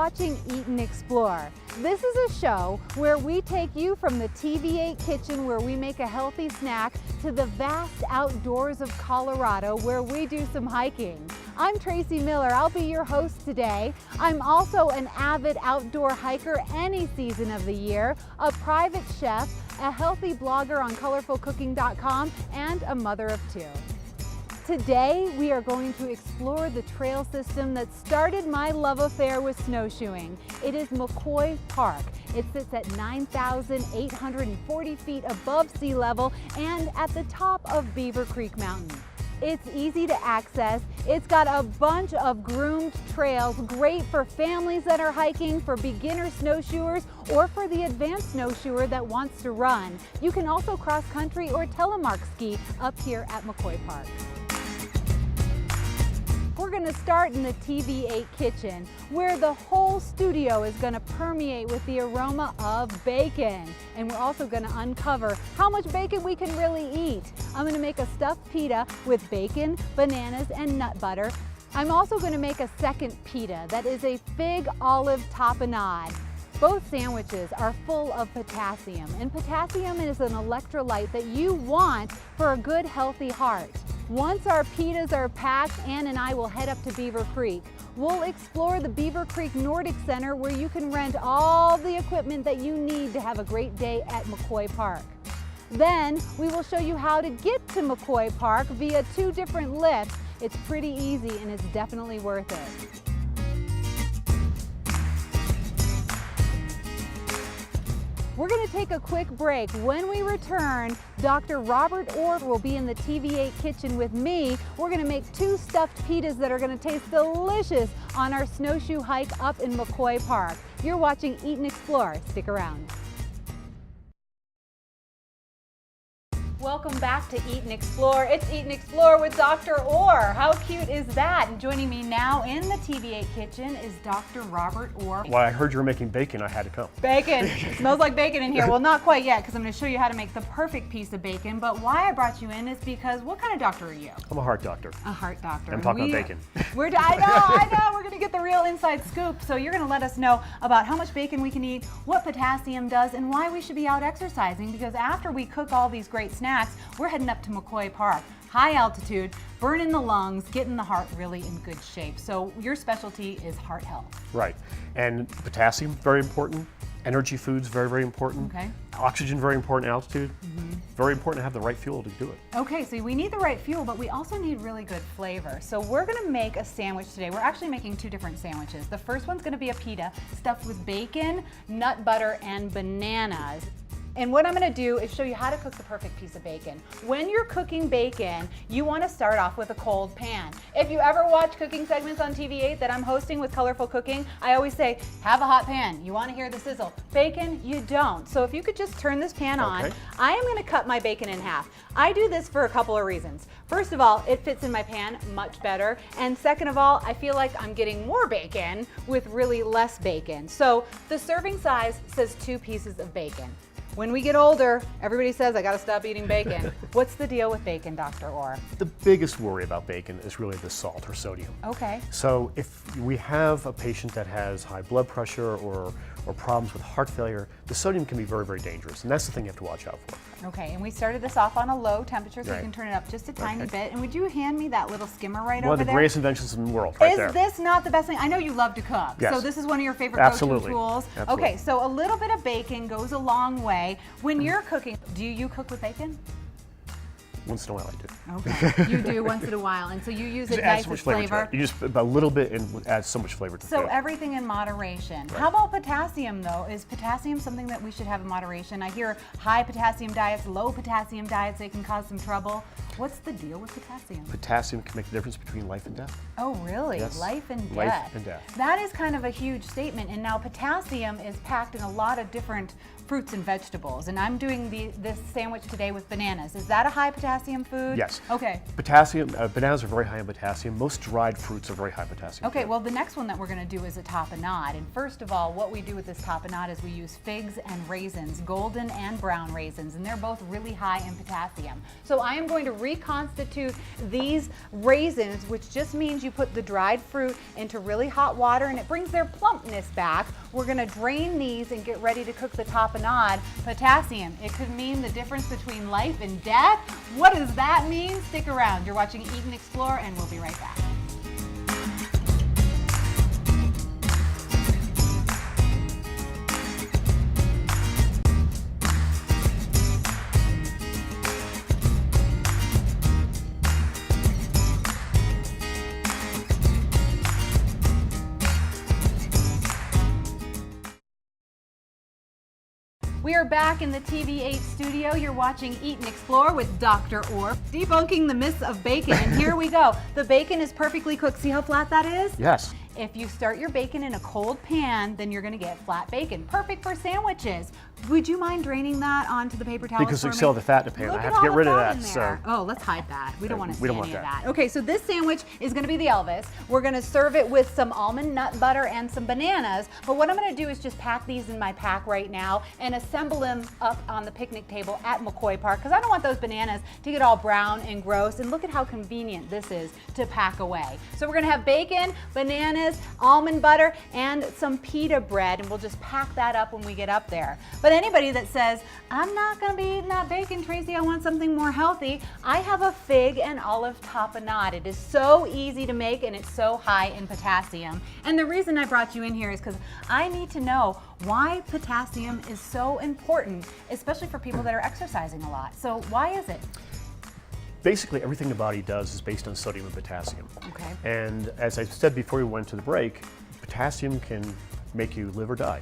watching Eat and Explore. This is a show where we take you from the TV8 kitchen where we make a healthy snack to the vast outdoors of Colorado where we do some hiking. I'm Tracy Miller. I'll be your host today. I'm also an avid outdoor hiker any season of the year, a private chef, a healthy blogger on colorfulcooking.com, and a mother of two. Today, we are going to explore the trail system that started my love affair with snowshoeing. It is McCoy Park. It sits at 9,840 feet above sea level and at the top of Beaver Creek Mountain. It's easy to access. It's got a bunch of groomed trails, great for families that are hiking, for beginner snowshoers, or for the advanced snowshoer that wants to run. You can also cross country or telemark ski up here at McCoy Park. We're going to start in the TV8 kitchen, where the whole studio is going to permeate with the aroma of bacon. And we're also going to uncover how much bacon we can really eat. I'm going to make a stuffed pita with bacon, bananas, and nut butter. I'm also going to make a second pita that is a fig olive tapenade. Both sandwiches are full of potassium, and potassium is an electrolyte that you want for a good, healthy heart. Once our pitas are packed, Ann and I will head up to Beaver Creek. We'll explore the Beaver Creek Nordic Center where you can rent all the equipment that you need to have a great day at McCoy Park. Then we will show you how to get to McCoy Park via 2 different lifts. It's pretty easy and it's definitely worth it. We're going to take a quick break. When we return, Dr. Robert Orr will be in the TV8 kitchen with me. We're going to make 2 stuffed pitas that are going to taste delicious on our snowshoe hike up in McCoy Park. You're watching Eat and Explore. Stick around. Welcome back to Eat and Explore. It's Eat and Explore with Dr. Orr. How cute is that? And joining me now in the TV8 kitchen is Dr. Robert Orr. Well, I heard you were making bacon. I had to come. Bacon. It smells like bacon in here. Well, not quite yet, because I'm going to show you how to make the perfect piece of bacon. But why I brought you in is because what kind of doctor are you? I'm a heart doctor. A heart doctor. I'm talking about bacon. I know. We're going to get the real inside scoop. So you're going to let us know about how much bacon we can eat, what potassium does, and why we should be out exercising. Because after we cook all these great snacks, we're heading up to McCoy Park. High altitude, burning the lungs, getting the heart really in good shape. So your specialty is heart health. Right. And potassium, very important. Energy foods, very, very important. Okay. Oxygen, very important. Altitude, very important to have the right fuel to do it. Okay, so we need the right fuel, but we also need really good flavor. So we're gonna make a sandwich today. We're actually making 2 different sandwiches. The first one's gonna be a pita stuffed with bacon, nut butter, and bananas. And what I'm going to do is show you how to cook the perfect piece of bacon. When you're cooking bacon, you want to start off with a cold pan. If you ever watch cooking segments on TV8 that I'm hosting with Colorful Cooking, I always say, have a hot pan. You want to hear the sizzle. Bacon, you don't. So if you could just turn this pan on, I am going to cut my bacon in half. I do this for a couple of reasons. First of all, it fits in my pan much better. And second of all, I feel like I'm getting more bacon with really less bacon. So the serving size says 2 pieces of bacon. When we get older, everybody says, I gotta stop eating bacon. What's the deal with bacon, Dr. Orr? The biggest worry about bacon is really the salt or sodium. Okay. So if we have a patient that has high blood pressure or problems with heart failure, the sodium can be very, very dangerous. And that's the thing you have to watch out for. Okay, and we started this off on a low temperature, so you can turn it up just a tiny bit. And would you hand me that little skimmer right over there? One of the greatest inventions in the world, right there. Is this not the best thing? I know you love to cook, yes. So this is one of your favorite go-to tools. Absolutely. Okay, so a little bit of bacon goes a long way. When you're cooking, do you cook with bacon? Once in a while I do. Okay, you do once in a while, and so you use it nice as flavor. You just a little bit and adds so much flavor to the food. So everything in moderation. Right. How about potassium though? Is potassium something that we should have in moderation? I hear high potassium diets, low potassium diets, they can cause some trouble. What's the deal with potassium? Potassium can make the difference between life and death. Oh really? Yes. Life and death. Life and death. That is kind of a huge statement, and now potassium is packed in a lot of different fruits and vegetables, and I'm doing this sandwich today with bananas. Is that a high potassium food? Yes. Okay. Potassium, bananas are very high in potassium. Most dried fruits are very high potassium. Okay, well the next one that we're going to do is a tapenade, and first of all, what we do with this tapenade is we use figs and raisins, golden and brown raisins, and they're both really high in potassium. So I am going to reconstitute these raisins, which just means you put the dried fruit into really hot water and it brings their plumpness back. We're gonna drain these and get ready to cook the tapenade. Potassium, it could mean the difference between life and death. What does that mean? Stick around. You're watching Eat and Explore, and we'll be right back. We are back in the TV8 studio. You're watching Eat and Explore with Dr. Orr, debunking the myths of bacon. And here we go. The bacon is perfectly cooked. See how flat that is? Yes. If you start your bacon in a cold pan, then you're gonna get flat bacon. Perfect for sandwiches. Would you mind draining that onto the paper towels Because for we me? still have the fat in the pan. Look I have at to get all rid the of fat that. in So. there. Oh, let's hide that. We don't want to see any of that. Okay, so this sandwich is gonna be the Elvis. We're gonna serve it with some almond nut butter and some bananas. But what I'm gonna do is just pack these in my pack right now and assemble them up on the picnic table at McCoy Park, because I don't want those bananas to get all brown and gross. And look at how convenient this is to pack away. So we're gonna have bacon, bananas, almond butter, and some pita bread, and we'll just pack that up when we get up there. But anybody that says, I'm not gonna be eating that bacon, Tracy, I want something more healthy, I have a fig and olive tapenade. It is so easy to make and it's so high in potassium. And the reason I brought you in here is because I need to know why potassium is so important, especially for people that are exercising a lot. So why is it? Basically, everything the body does is based on sodium and potassium. Okay. And as I said before we went to the break, potassium can make you live or die.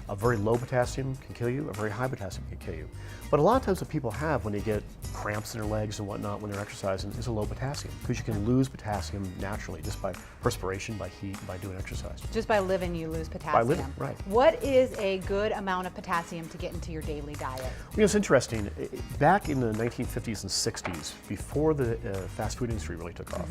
A very low potassium can kill you, a very high potassium can kill you. But a lot of times what people have when they get cramps in their legs and whatnot when they're exercising is a low potassium, because you can lose potassium naturally just by perspiration, by heat, by doing exercise. Just by living, you lose potassium. By living, right. What is a good amount of potassium to get into your daily diet? You know, it's interesting. Back in the 1950s and 60s, before the fast food industry really took off,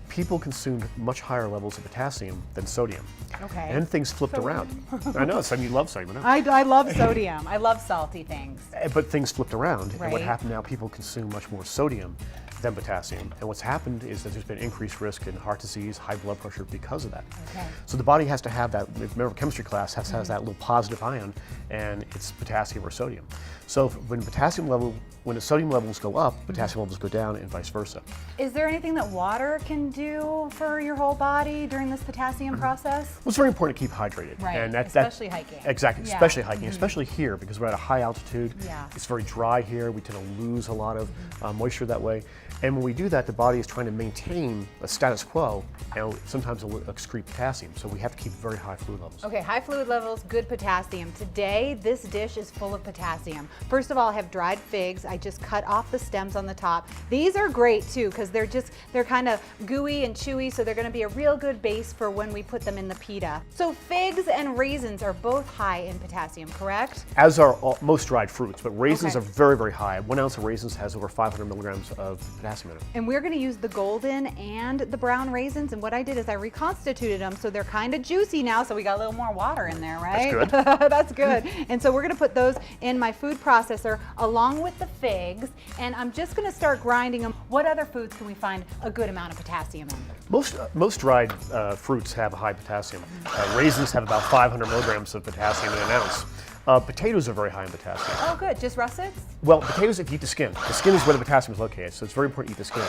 people consumed much higher levels of potassium than sodium. Okay. And things flipped around. I know, you love sodium. I love sodium. I love salty things. But things flipped around. Right. And what happened now, people consume much more sodium than potassium. And what's happened is that there's been increased risk in heart disease, high blood pressure because of that. Okay. So the body has to have that, remember chemistry class, has to have that little positive ion, and it's potassium or sodium. So when the sodium levels go up, potassium levels go down and vice versa. Is there anything that water can do for your whole body during this potassium process? Well, it's very important to keep hydrated. Right, And especially hiking. Exactly, Yeah. especially hiking, especially here because we're at a high altitude. Yeah. It's very dry here. We tend to lose a lot of moisture that way. And when we do that, the body is trying to maintain a status quo, and sometimes it'll excrete potassium. So we have to keep very high fluid levels. Okay, high fluid levels, good potassium. Today, this dish is full of potassium. First of all, I have dried figs. I just cut off the stems on the top. These are great too, because they're kind of gooey and chewy, so they're gonna be a real good base for when we put them in the pita. So figs and raisins are both high in potassium, correct? As are most dried fruits, but raisins Okay. are very, very high. 1 ounce of raisins has over 500 milligrams of potassium in it. And we're gonna use the golden and the brown raisins, and what I did is I reconstituted them so they're kind of juicy now, so we got a little more water in there, right? That's good. That's good. And so we're gonna put those in my food processor along with the figs, and I'm just gonna start grinding them. What other foods can we find a good amount of potassium in? Most dried fruits have a high potassium. Raisins have about 500 milligrams of potassium in an ounce. Potatoes are very high in potassium. Oh, good. Just russets? Well, potatoes, if you eat the skin is where the potassium is located, so it's very important to eat the skin.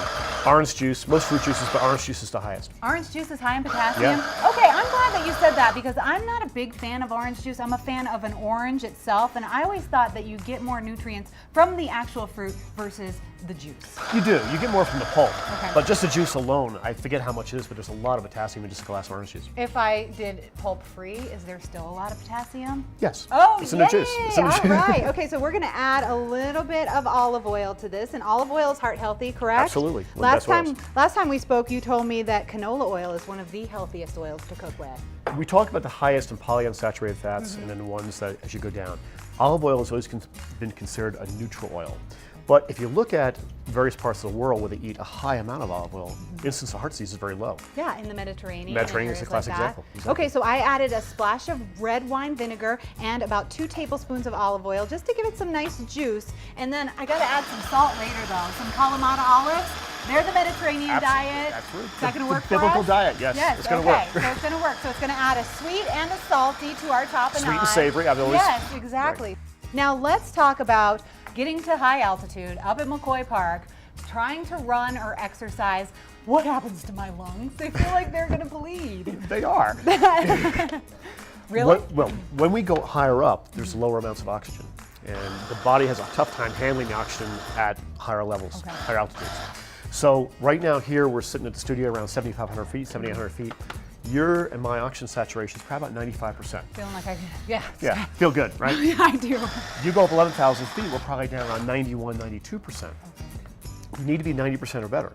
Orange juice, most fruit juices, but orange juice is the highest. Orange juice is high in potassium? Yeah. Okay, I'm glad that you said that because I'm not a big fan of orange juice. I'm a fan of an orange itself, and I always thought that you get more nutrients from the actual fruit versus the juice. You do. You get more from the pulp. Okay. But just the juice alone, I forget how much it is, but there's a lot of potassium in just a glass of orange juice. If I did pulp free, is there still a lot of potassium? Yes. Oh, it's in yay! the juice. It's in the All juice. right. Okay, so we're going to add a little bit of olive oil to this, and olive oil is heart healthy, correct? Absolutely. One of the best Last time we spoke, you told me that canola oil is one of the healthiest oils to cook with. We talked about the highest in polyunsaturated fats and then the ones that as you go down. Olive oil has always been considered a neutral oil. But if you look at various parts of the world where they eat a high amount of olive oil, incidence of heart disease is very low. Yeah, in the Mediterranean. Mediterranean is a classic example. Exactly. Okay, so I added a splash of red wine vinegar and about 2 tablespoons of olive oil just to give it some nice juice. And then I got to add some salt later though, some Kalamata olives. They're the Mediterranean diet. Absolutely. Is that going to work for us? Biblical diet, yes. Yes, it's going to work. So it's going to work. So it's going to add a sweet and a salty to our tapenade. Sweet and savory. I've always. Yes, exactly. Right. Now let's talk about getting to high altitude up at McCoy Park, trying to run or exercise. What happens to my lungs? They feel like they're going to bleed. They are. Really? Well, when we go higher up, there's lower amounts of oxygen. And the body has a tough time handling the oxygen at higher levels, higher altitudes. So right now here, we're sitting at the studio around 7,500 feet, 7,800 feet. Your and my oxygen saturation is probably about 95%. Feeling like I can, yeah. Yeah, feel good, right? Yeah, I do. You go up 11,000 feet, we're probably down around 91, 92%. You need to be 90% or better.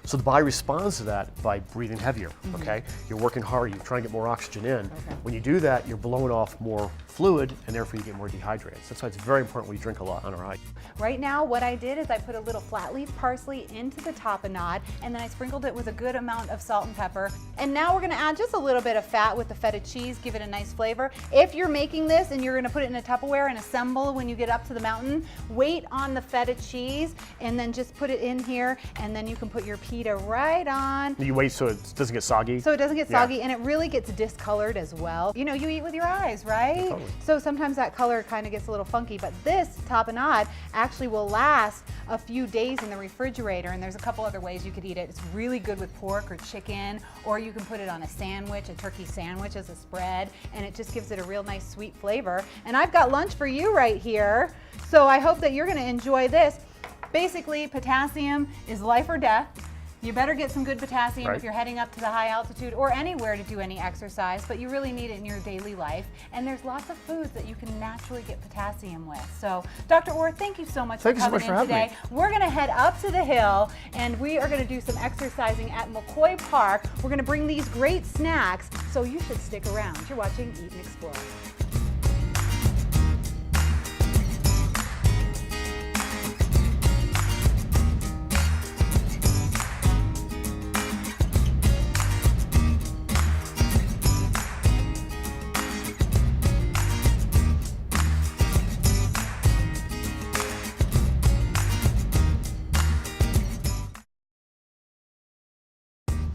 So the body responds to that by breathing heavier, okay? You're working harder, you're trying to get more oxygen in. When you do that, you're blowing off more fluid, and therefore you get more dehydrated. That's why it's very important we drink a lot on our hike. Right now, what I did is I put a little flat leaf parsley into the tapenade, and then I sprinkled it with a good amount of salt and pepper. And now we're gonna add just a little bit of fat with the feta cheese, give it a nice flavor. If you're making this and you're gonna put it in a Tupperware and assemble when you get up to the mountain, wait on the feta cheese and then just put it in here, and then you can put your pita right on. You wait so it doesn't get soggy? So it doesn't get soggy, and it really gets discolored as well. You know, you eat with your eyes, right? Totally. So sometimes that color kind of gets a little funky, but this tapenade actually will last a few days in the refrigerator, and there's a couple other ways you could eat it. It's really good with pork or chicken, or you can put it on a sandwich, a turkey sandwich as a spread, and it just gives it a real nice sweet flavor. And I've got lunch for you right here, so I hope that you're gonna enjoy this. Basically, potassium is life or death. You better get some good potassium if you're heading up to the high altitude or anywhere to do any exercise, but you really need it in your daily life. And there's lots of foods that you can naturally get potassium with. So, Dr. Orr, thank you so much for coming in today. We're gonna head up to the hill and we are gonna do some exercising at McCoy Park. We're gonna bring these great snacks, so you should stick around. You're watching Eat and Explore.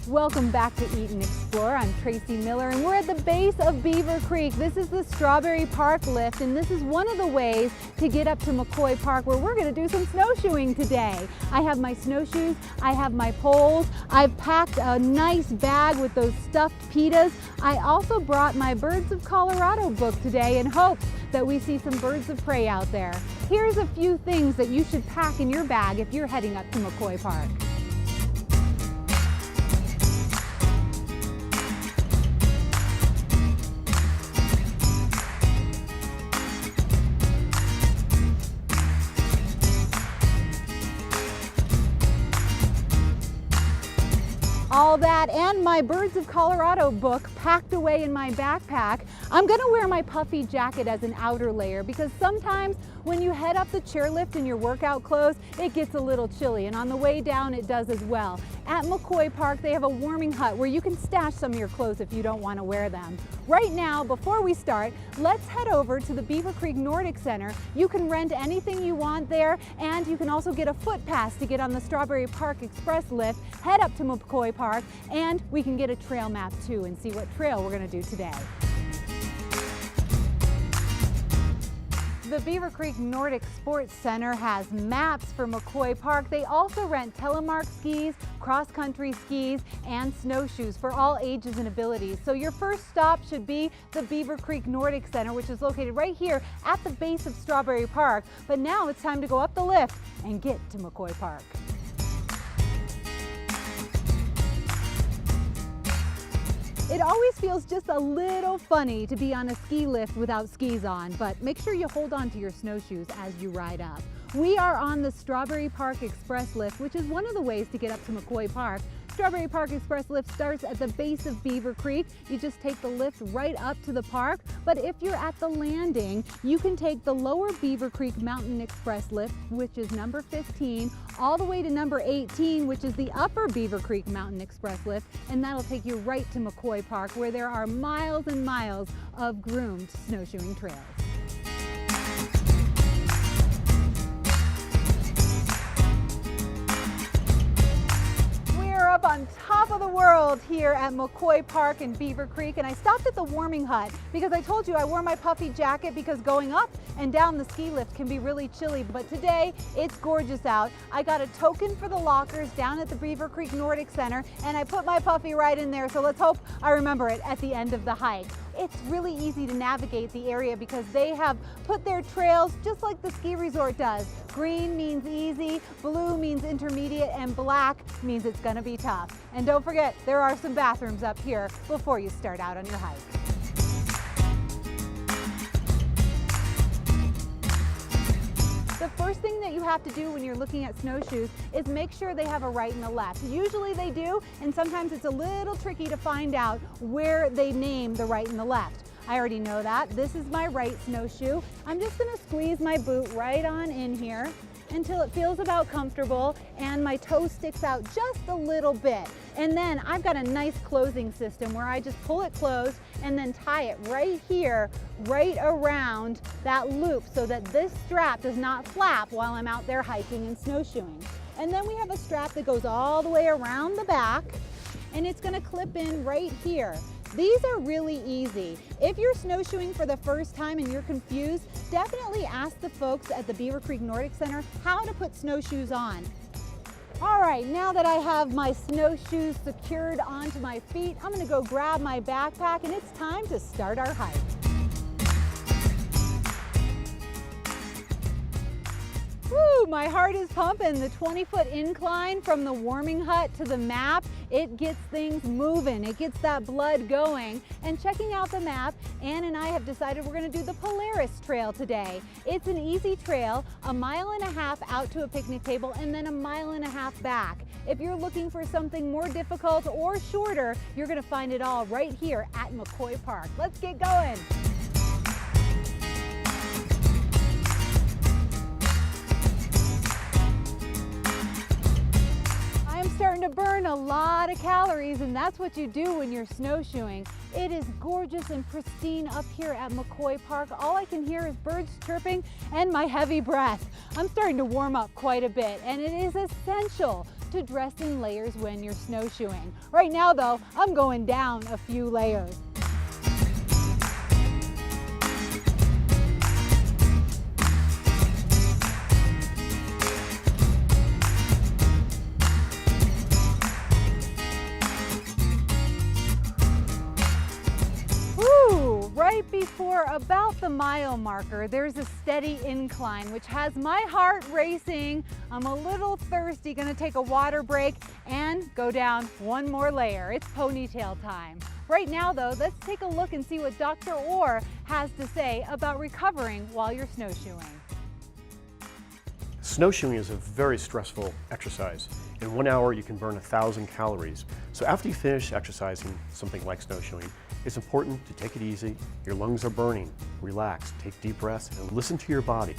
Welcome back to Eat and Explore. I'm Tracy Miller and we're at the base of Beaver Creek. This is the Strawberry Park lift, and this is one of the ways to get up to McCoy Park where we're going to do some snowshoeing today. I have my snowshoes, I have my poles, I've packed a nice bag with those stuffed pitas. I also brought my Birds of Colorado book today in hopes that we see some birds of prey out there. Here's a few things that you should pack in your bag if you're heading up to McCoy Park. All that and my Birds of Colorado book packed away in my backpack. I'm gonna wear my puffy jacket as an outer layer because sometimes when you head up the chairlift in your workout clothes, it gets a little chilly, and on the way down it does as well. At McCoy Park, they have a warming hut where you can stash some of your clothes if you don't want to wear them. Right now, before we start, let's head over to the Beaver Creek Nordic Center. You can rent anything you want there, and you can also get a foot pass to get on the Strawberry Park Express lift, head up to McCoy Park, and we can get a trail map too and see what trail we're going to do today. The Beaver Creek Nordic Sports Center has maps for McCoy Park. They also rent telemark skis, cross-country skis, and snowshoes for all ages and abilities. So your first stop should be the Beaver Creek Nordic Center, which is located right here at the base of Strawberry Park. But now it's time to go up the lift and get to McCoy Park. It always feels just a little funny to be on a ski lift without skis on, but make sure you hold on to your snowshoes as you ride up. We are on the Strawberry Park Express lift, which is one of the ways to get up to McCoy Park. Strawberry Park Express lift starts at the base of Beaver Creek. You just take the lift right up to the park. But if you're at the landing, you can take the lower Beaver Creek Mountain Express lift, which is number 15, all the way to number 18, which is the upper Beaver Creek Mountain Express lift, and that'll take you right to McCoy Park, where there are miles and miles of groomed snowshoeing trails. Up on top of the world here at McCoy Park in Beaver Creek, and I stopped at the warming hut because I told you I wore my puffy jacket because going up and down the ski lift can be really chilly, but today it's gorgeous out. I got a token for the lockers down at the Beaver Creek Nordic Center, and I put my puffy right in there, so let's hope I remember it at the end of the hike. It's really easy to navigate the area because they have put their trails just like the ski resort does. Green means easy, blue means intermediate, and black means it's gonna be tough. And don't forget, there are some bathrooms up here before you start out on your hike. The first thing that you have to do when you're looking at snowshoes is make sure they have a right and a left. Usually they do, and sometimes it's a little tricky to find out where they name the right and the left. I already know that. This is my right snowshoe. I'm just gonna squeeze my boot right on in here until it feels about comfortable and my toe sticks out just a little bit. And then I've got a nice closing system where I just pull it closed and then tie it right here, right around that loop so that this strap does not flap while I'm out there hiking and snowshoeing. And then we have a strap that goes all the way around the back, and it's gonna clip in right here. These are really easy. If you're snowshoeing for the first time and you're confused, definitely ask the folks at the Beaver Creek Nordic Center how to put snowshoes on. All right, now that I have my snowshoes secured onto my feet, I'm gonna go grab my backpack, and it's time to start our hike. Woo, my heart is pumping. The 20-foot incline from the warming hut to the map, it gets things moving. It gets that blood going. And checking out the map, Ann and I have decided we're gonna do the Polaris Trail today. It's an easy trail, 1.5 miles out to a picnic table and then 1.5 miles back. If you're looking for something more difficult or shorter, you're gonna find it all right here at McCoy Park. Let's get going. Starting to burn a lot of calories, and that's what you do when you're snowshoeing. It is gorgeous and pristine up here at McCoy Park. All I can hear is birds chirping and my heavy breath. I'm starting to warm up quite a bit, and it is essential to dress in layers when you're snowshoeing. Right now though, I'm going down a few layers. Right before about the mile marker, there's a steady incline, which has my heart racing. I'm a little thirsty, gonna take a water break and go down one more layer. It's ponytail time. Right now though, let's take a look and see what Dr. Orr has to say about recovering while you're snowshoeing. Snowshoeing is a very stressful exercise. In 1 hour, you can burn 1,000 calories. So after you finish exercising something like snowshoeing, it's important to take it easy. Your lungs are burning. Relax, take deep breaths, and listen to your body.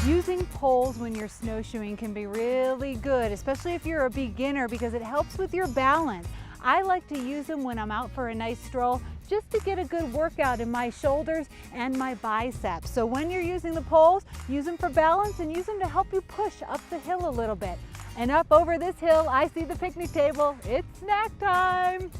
Using poles when you're snowshoeing can be really good, especially if you're a beginner, because it helps with your balance. I like to use them when I'm out for a nice stroll just to get a good workout in my shoulders and my biceps. So when you're using the poles, use them for balance and use them to help you push up the hill a little bit. And up over this hill, I see the picnic table. It's snack time.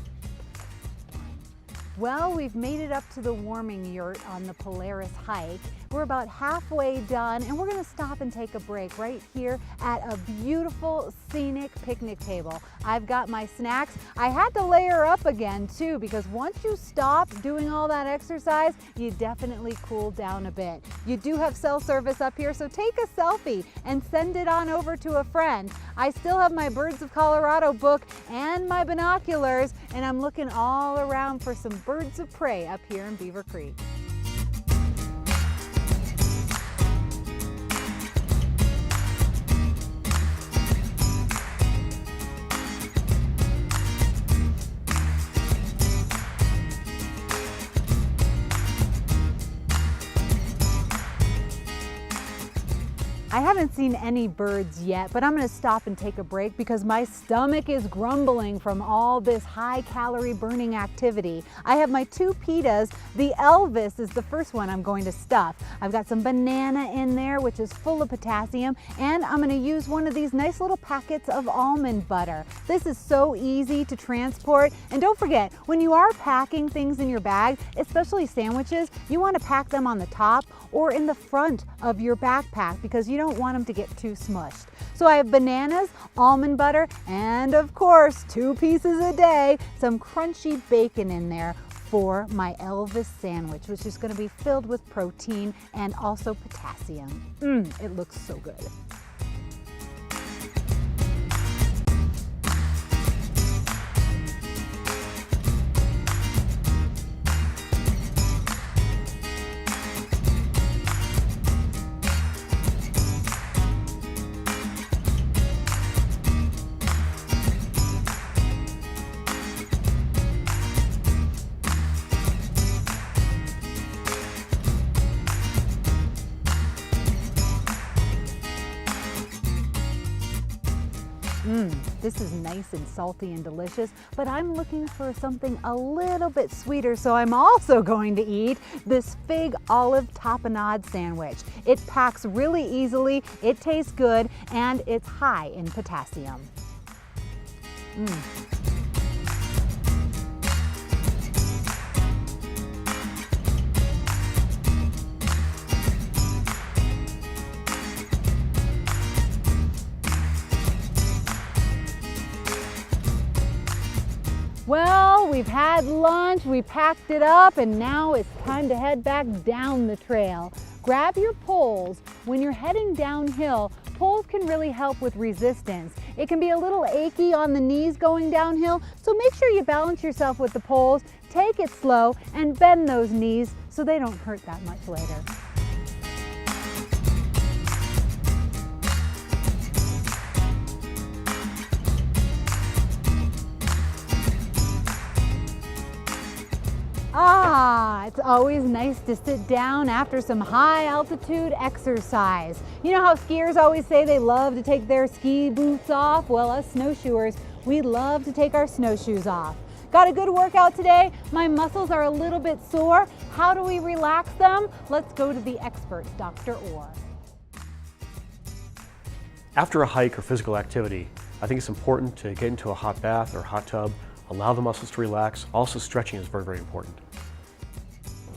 Well, we've made it up to the warming yurt on the Polaris hike. We're about halfway done, and we're gonna stop and take a break right here at a beautiful scenic picnic table. I've got my snacks. I had to layer up again too, because once you stop doing all that exercise, you definitely cool down a bit. You do have cell service up here, so take a selfie and send it on over to a friend. I still have my Birds of Colorado book and my binoculars, and I'm looking all around for some birds of prey up here in Beaver Creek. I haven't seen any birds yet, but I'm gonna stop and take a break because my stomach is grumbling from all this high calorie burning activity. I have my 2 pitas. The Elvis is the first one I'm going to stuff. I've got some banana in there, which is full of potassium, and I'm gonna use one of these nice little packets of almond butter. This is so easy to transport. And don't forget, when you are packing things in your bag, especially sandwiches, you wanna pack them on the top or in the front of your backpack because you don't want them to get too smushed. So I have bananas, almond butter, and of course, 2 pieces a day, some crunchy bacon in there for my Elvis sandwich, which is gonna be filled with protein and also potassium. It looks so good. This is nice and salty and delicious, but I'm looking for something a little bit sweeter, so I'm also going to eat this fig olive tapenade sandwich. It packs really easily, it tastes good, and it's high in potassium. Well, we've had lunch, we packed it up, and now it's time to head back down the trail. Grab your poles. When you're heading downhill, poles can really help with resistance. It can be a little achy on the knees going downhill, so make sure you balance yourself with the poles, take it slow, and bend those knees so they don't hurt that much later. It's always nice to sit down after some high altitude exercise. You know how skiers always say they love to take their ski boots off? Well, us snowshoers, we love to take our snowshoes off. Got a good workout today? My muscles are a little bit sore. How do we relax them? Let's go to the expert, Dr. Orr. After a hike or physical activity, I think it's important to get into a hot bath or hot tub, allow the muscles to relax. Also, stretching is very, very important.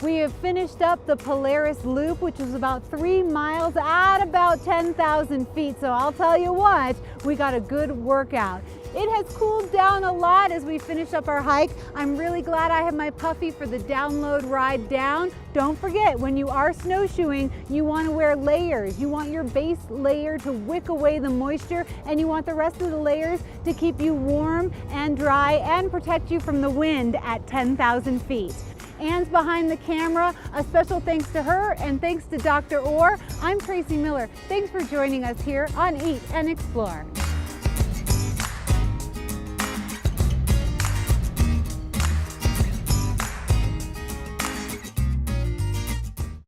We have finished up the Polaris Loop, which is about 3 miles at about 10,000 feet. So I'll tell you what, we got a good workout. It has cooled down a lot as we finish up our hike. I'm really glad I have my puffy for the download ride down. Don't forget, when you are snowshoeing, you want to wear layers. You want your base layer to wick away the moisture, and you want the rest of the layers to keep you warm and dry and protect you from the wind at 10,000 feet. Anne's behind the camera. A special thanks to her and thanks to Dr. Orr. I'm Tracy Miller. Thanks for joining us here on Eat and Explore.